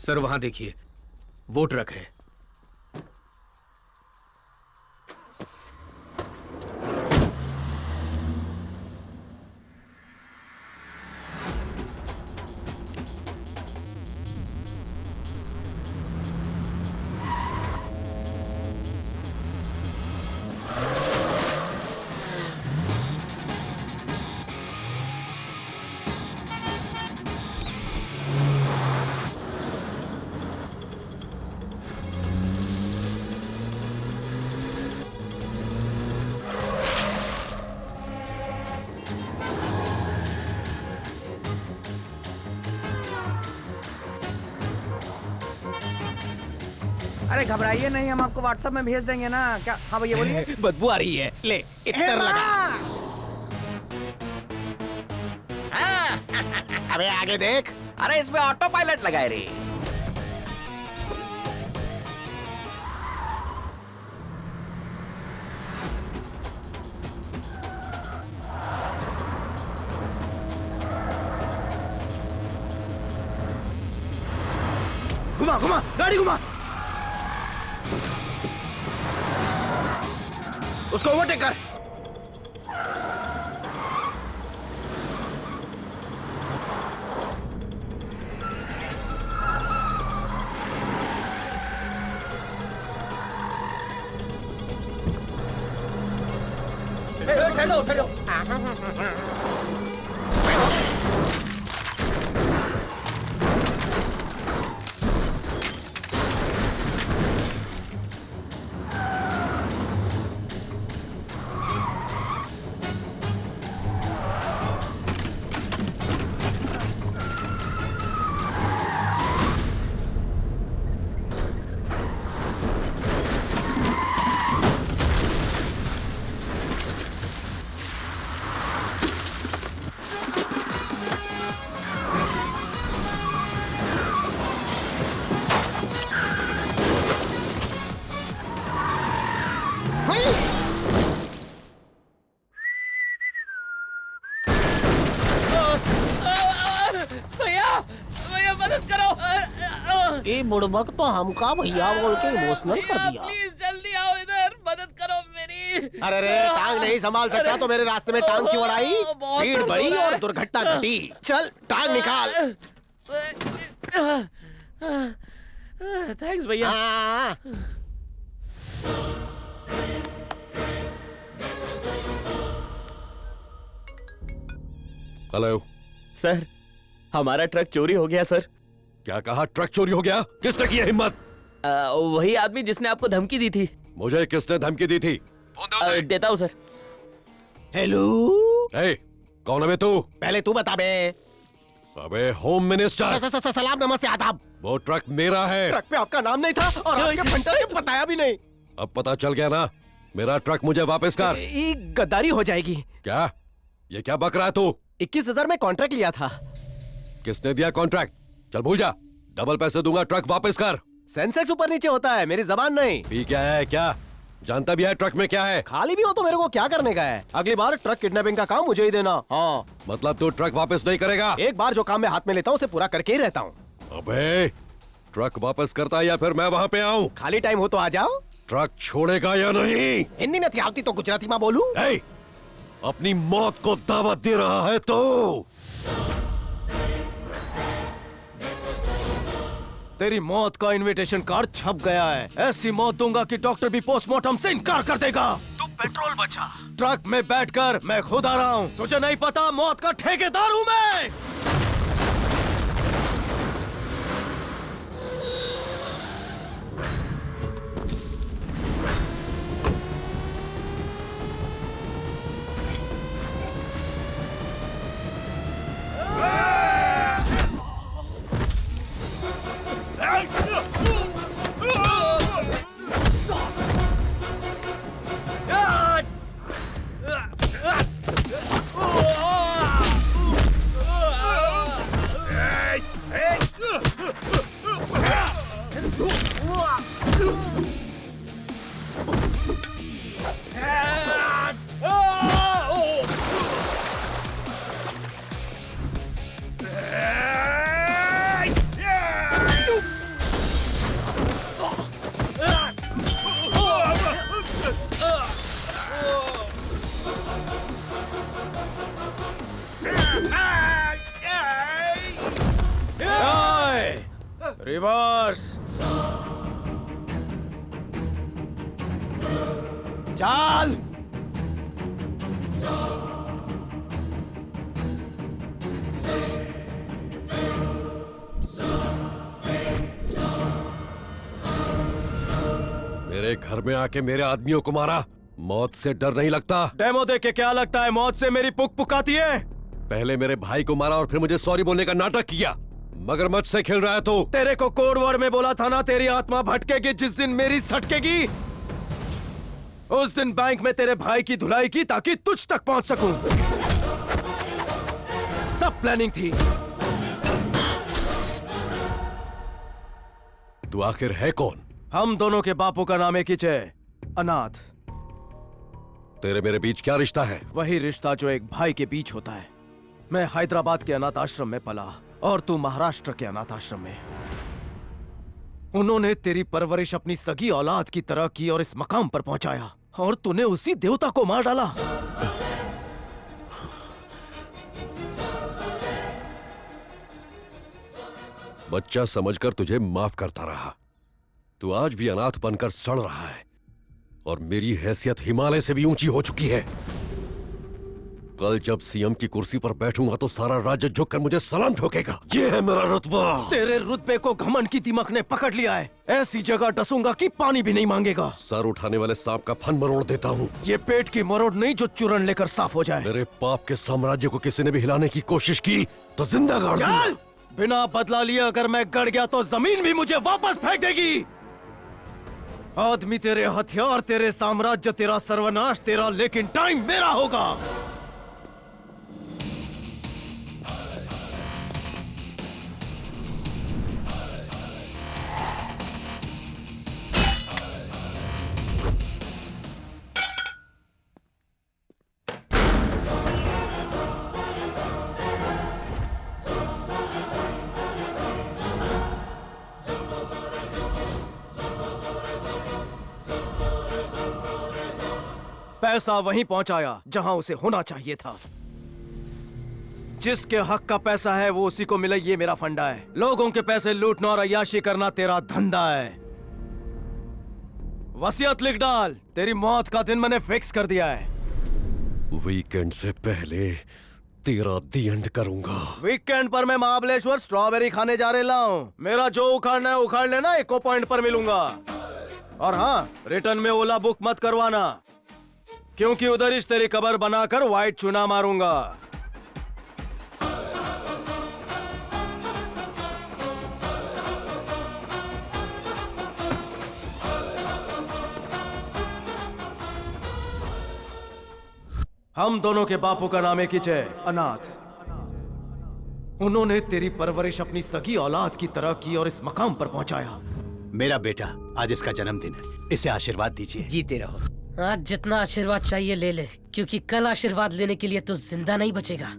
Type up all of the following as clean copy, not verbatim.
Sir वहां देखिए, वो ट्रक है। अरे घबराइए नहीं, हम आपको व्हाट्सएप में भेज देंगे ना। क्या? हाँ भैया बोलिए। बदबू आ रही है, ले इतना लगा। अबे आगे देख। अरे इसमें ऑटो पायलट लगाए रे। घुमा घुमा, गाड़ी घुमा। उसको ओवरटेक कर। ठहरो ठहरो। ये बुड़बक तो हमका भैया बोल के इमोशनल कर दिया। प्लीज जल्दी आओ इधर, मदद करो मेरी। अरे रे, टांग नहीं संभाल सकता तो मेरे रास्ते में टांग क्यों बढ़ाई? स्पीड बढ़ी और दुर्घटना घटी। चल टांग निकाल। थैंक्स भैया। हेलो सर, हमारा ट्रक चोरी हो गया सर। क्या कहा? ट्रक चोरी हो गया? किसने की है हिम्मत? वही आदमी जिसने आपको धमकी दी थी। मुझे किसने धमकी दी थी? फोन दो उसे। देता हूँ सर। हेलो, कौन है बे तू? पहले तू बता बे। अबे होम मिनिस्टर। सलाम नमस्ते आदाब। वो ट्रक मेरा है। ट्रक पे आपका नाम नहीं था और आपके फंटर ने बताया भी नहीं। अब पता चल गया ना? मेरा ट्रक मुझे वापस कर। ये गद्दारी हो जाएगी। क्या? ये क्या बक रहा है तू? 21,000 में कॉन्ट्रैक्ट लिया था। किसने दिया कॉन्ट्रैक्ट? चल भूल जा, डबल पैसे दूंगा, ट्रक वापस कर। सेंसेक्स ऊपर नीचे होता है, मेरी जबान नहीं। भी क्या है? क्या जानता भी है ट्रक में क्या है? खाली भी हो तो मेरे को क्या करने का है? अगली बार ट्रक किडनैपिंग का काम मुझे ही देना। हाँ, मतलब तू ट्रक वापस नहीं करेगा? एक बार जो काम मैं हाथ में लेता हूँ उसे पूरा करके ही रहता हूँ। अबे ट्रक वापस करता है या फिर मैं वहाँ पे आऊँ? खाली टाइम हो तो आ जाओ। ट्रक छोड़ेगा या नहीं? हिंदी नहीं आती तो गुजराती में बोलूं? अपनी मौत को दावत दे रहा है तो? तेरी मौत का इनविटेशन कार्ड छप गया है। ऐसी मौत दूंगा कि डॉक्टर भी पोस्टमार्टम से इनकार कर देगा। तू पेट्रोल बचा। ट्रक में बैठकर मैं खुद आ रहा हूँ। तुझे नहीं पता मौत का ठेकेदार हूँ मैं। रिवर्स। चाल। मेरे घर में आके मेरे आदमियों को मारा। मौत से डर नहीं लगता? डेमो देख के क्या लगता है मौत से मेरी पुक पुकाती है? पहले मेरे भाई को मारा और फिर मुझे सॉरी बोलने का नाटक किया। मगरमच्छ से खेल रहा है तू। तेरे को कोड वर्ड में बोला था ना, तेरी आत्मा भटकेगी जिस दिन मेरी सटकेगी। उस दिन बैंक में तेरे भाई की धुलाई की ताकि तुझ तक पहुंच सकूं। सब प्लानिंग थी। तू आखिर है कौन? हम दोनों के बापू का नाम एक ही है, अनाथ। तेरे मेरे बीच क्या रिश्ता है? वही रिश्ता जो एक भाई के बीच होता है। मैं हैदराबाद के अनाथ आश्रम में पला और तू महाराष्ट्र के अनाथ आश्रम में। उन्होंने तेरी परवरिश अपनी सगी औलाद की तरह की और इस मकाम पर पहुंचाया, और तूने उसी देवता को मार डाला। बच्चा समझकर तुझे माफ करता रहा। तू आज भी अनाथ बनकर सड़ रहा है और मेरी हैसियत हिमालय से भी ऊंची हो चुकी है। कल जब सीएम की कुर्सी पर बैठूंगा तो सारा राज्य झुककर मुझे सलाम ठोकेगा। ये है मेरा रुतबा। तेरे रुतबे को घमंड की दिमक ने पकड़ लिया है। ऐसी जगह डसूंगा कि पानी भी नहीं मांगेगा। सर उठाने वाले सांप का फन मरोड़ देता हूँ। ये पेट की मरोड़ नहीं जो चूरन लेकर साफ हो जाए। मेरे पाप के साम्राज्य को किसी ने भी हिलाने की कोशिश की तो जिंदा गाड़ दूंगा। चल! बिना बदला लिए अगर मैं गड़ गया तो जमीन भी मुझे वापस फेंक देगी। आदमी तेरे हथियार, तेरे साम्राज्य, तेरा सर्वनाश तेरा, लेकिन टाइम मेरा होगा। पैसा वहीं पहुंचाया जहां उसे होना चाहिए था। जिसके हक का पैसा है वो उसी को मिले, ये मेरा फंडा है। लोगों के पैसे लूटना और अय्याशी करना तेरा धंधा है। वसीयत लिख डाल, तेरी मौत का दिन मैंने फिक्स कर दिया है। वीकेंड से पहले तेरा दी एंड करूंगा। वीकेंड पर मैं महाबलेश्वर स्ट्रॉबेरी खाने जा रहा हूँ। मेरा जो उखाड़ना है उखाड़ लेना, इको पॉइंट पर मिलूंगा। और हाँ, रिटर्न में ओला बुक मत करवाना, क्योंकि उधर इस तेरी कबर बनाकर व्हाइट चुना मारूंगा। हम दोनों के बापू का नाम एक ही है, अनाथ। उन्होंने तेरी परवरिश अपनी सगी औलाद की तरह की और इस मकाम पर पहुंचाया। मेरा बेटा, आज इसका जन्मदिन है, इसे आशीर्वाद दीजिए। जीते रहो। आज जितना आशीर्वाद चाहिए ले ले, क्योंकि कल आशीर्वाद लेने के लिए तू जिंदा नहीं बचेगा।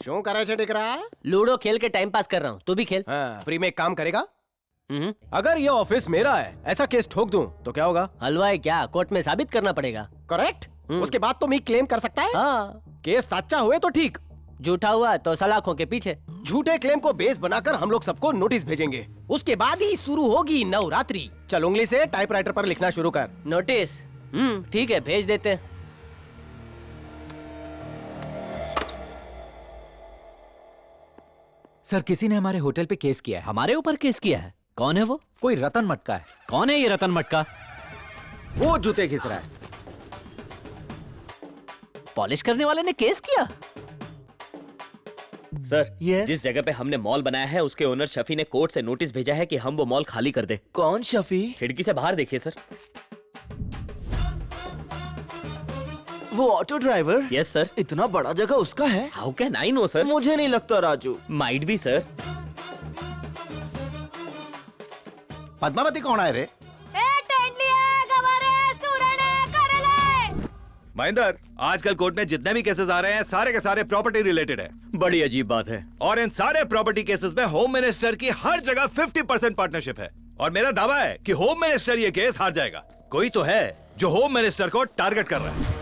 क्यों करे छे दिख रहा? लूडो खेल के टाइम पास कर रहा हूँ, तू भी खेल। हाँ, फ्री में एक काम करेगा? अगर ये ऑफिस मेरा है, ऐसा केस ठोक दूं तो क्या होगा? हलवाई क्या, कोर्ट में साबित करना पड़ेगा। करेक्ट। उसके बाद तो मैं क्लेम कर सकता है। हाँ, केस सच्चा हुए तो ठीक, झूठा हुआ तो सलाखों के पीछे। झूठे क्लेम को बेस बनाकर हम लोग सबको नोटिस भेजेंगे। उसके बाद ही शुरू होगी नवरात्रि। चल उंगली से टाइपराइटर पर लिखना शुरू कर। नोटिस? ठीक है, भेज देते हैं। सर, किसी ने हमारे होटल पे केस किया है। हमारे ऊपर केस किया है? कौन है वो? कोई रतन मटका है। कौन है ये रतन मटका? वो जूते घिस रहा है। पॉलिश करने वाले ने केस किया? Sir, Yes? जिस जगह पे हमने मॉल बनाया है उसके ओनर शफी ने कोर्ट से नोटिस भेजा है कि हम वो मॉल खाली कर दे। कौन शफी? खिड़की से बाहर देखिए सर। वो ऑटो ड्राइवर? Yes sir. इतना बड़ा जगह उसका है? How can I know sir? मुझे नहीं लगता Raju. Might be sir. Padmavati कौन है रे? महेंद्र, आजकल कोर्ट में जितने भी केसेस आ रहे हैं सारे के सारे प्रॉपर्टी रिलेटेड है। बड़ी अजीब बात है। और इन सारे प्रॉपर्टी केसेस में होम मिनिस्टर की हर जगह 50% पार्टनरशिप है। और मेरा दावा है कि होम मिनिस्टर ये केस हार जाएगा। कोई तो है जो होम मिनिस्टर को टारगेट कर रहा है।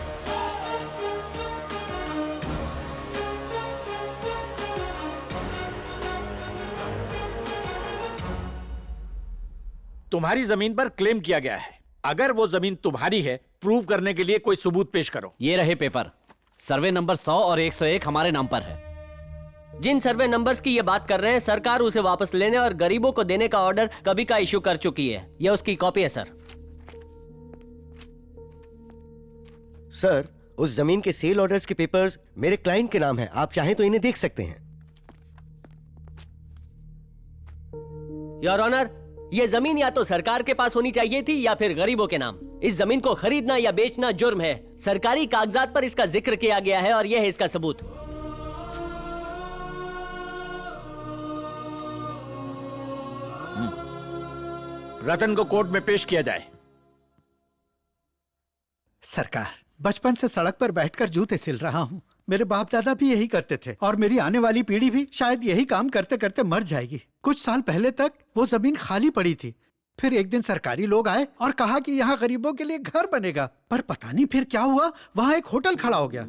तुम्हारी जमीन पर क्लेम किया गया है। अगर वो जमीन तुम्हारी है, प्रूव करने के लिए कोई सबूत पेश करो। ये रहे पेपर। सर्वे नंबर 100 और 101 हमारे नाम पर है। जिन सर्वे नंबर्स की ये बात कर रहे हैं, सरकार उसे वापस लेने और गरीबों को देने का ऑर्डर कभी का इशू कर चुकी है। यह उसकी कॉपी है सर। सर, उस जमीन के सेल ऑर्डर्स के पेपर्स मेरे क्लाइंट के नाम हैं। आप चाहें तो इन्हें देख सकते हैं। योर ऑनर, ये जमीन या तो सरकार के पास होनी चाहिए थी या फिर गरीबों के नाम। इस जमीन को खरीदना या बेचना जुर्म है। सरकारी कागजात पर इसका जिक्र किया गया है और यह है इसका सबूत। रतन को कोर्ट में पेश किया जाए। सरकार, बचपन से सड़क पर बैठकर जूते सिल रहा हूँ। मेरे बाप दादा भी यही करते थे और मेरी आने वाली पीढ़ी भी शायद यही काम करते करते मर जाएगी। कुछ साल पहले तक वो जमीन खाली पड़ी थी। फिर एक दिन सरकारी लोग आए और कहा कि यहाँ गरीबों के लिए घर बनेगा। पर पता नहीं फिर क्या हुआ, वहाँ एक होटल खड़ा हो गया।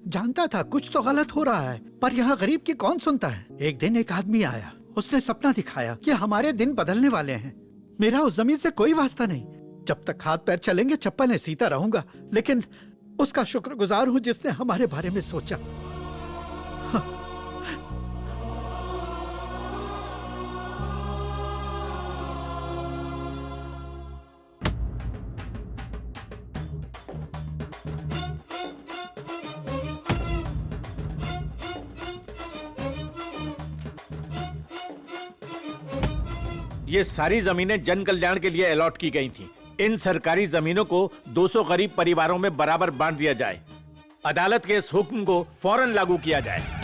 जानता था कुछ तो गलत हो रहा है, पर यहाँ गरीब की कौन सुनता है। एक दिन एक आदमी आया, उसने सपना दिखाया कि हमारे दिन बदलने वाले हैं। मेरा उस जमीन से कोई वास्ता नहीं। जब तक हाथ पैर चलेंगे चप्पलें सीता रहूंगा, लेकिन उसका शुक्रगुजार हूं जिसने हमारे बारे में सोचा। ये सारी जमीनें जन कल्याण के लिए अलॉट की गई थी। इन सरकारी जमीनों को 200 गरीब परिवारों में बराबर बांट दिया जाए। अदालत के इस हुक्म को फौरन लागू किया जाए।